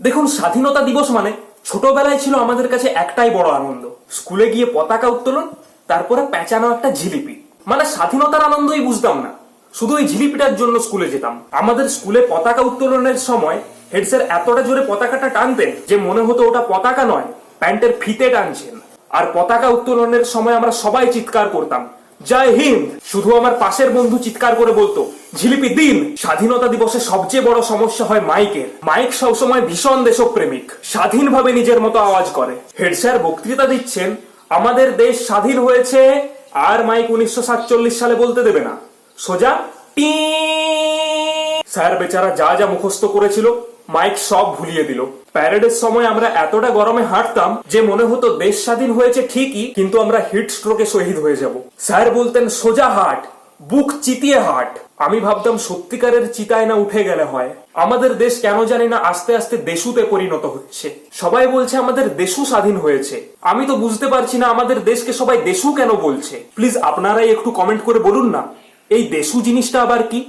দেখুন, স্বাধীনতা দিবস মানে ছোটবেলায় ছিল আমাদের কাছে একটাই বড় আনন্দ, স্কুলে গিয়ে পতাকা উত্তোলন, তারপরে পেঁচানো একটা জিলিপি। মানে স্বাধীনতার আনন্দই বুঝতাম না, শুধু ওই জিলিপিটার জন্য স্কুলে যেতাম। আমাদের স্কুলে পতাকা উত্তোলনের সময় হেড স্যার এতটা জোরে পতাকাটা টানতেন যে মনে হতো ওটা পতাকা নয়, প্যান্টের ফিতে টানছেন। আর পতাকা উত্তোলনের সময় আমরা সবাই চিৎকার করতাম, জয় হিন্দ। শুধু আমার পাশের বন্ধু চিৎকার করে বলতো, জিলিপি দিন। স্বাধীনতা দিবসে সবচেয়ে বড় সমস্যা হয় মাইকের। মাইক সবসময় ভীষণ দেশপ্রেমিক, স্বাধীনভাবে নিজের মতো আওয়াজ করে। হেড স্যার বক্তৃতা দিচ্ছেন, আমাদের দেশ স্বাধীন হয়েছে, আর মাইক 1947 সালে বলতে দেবে না, সোজা টি। স্যার বেচারা যা যা মুখস্থ করেছিল মাইক সব ভুলিয়ে দিল। প্যারেডের সময় আমরা এতটা গরমে হাঁটতাম যে মনে হতো দেশ স্বাধীন হয়েছে ঠিকই, কিন্তু আমরা হিট স্ট্রোকে শহীদ হয়ে যাব। স্যার বলতেন সোজা হাট, বুক চিতিয়ে হাট। আমি ভাবতাম সত্যিকারের চিতায় না উঠে গেলে হয়। আমাদের দেশ কেন জানি না আস্তে আস্তে দেশুতে পরিণত হচ্ছে। সবাই বলছে আমাদের দেশু স্বাধীন হয়েছে, আমি তো বুঝতে পারছি না আমাদের দেশকে সবাই দেশু কেন বলছে। প্লিজ আপনারাই একটু কমেন্ট করে বলুন না, এই দেশু জিনিসটা আবার কি।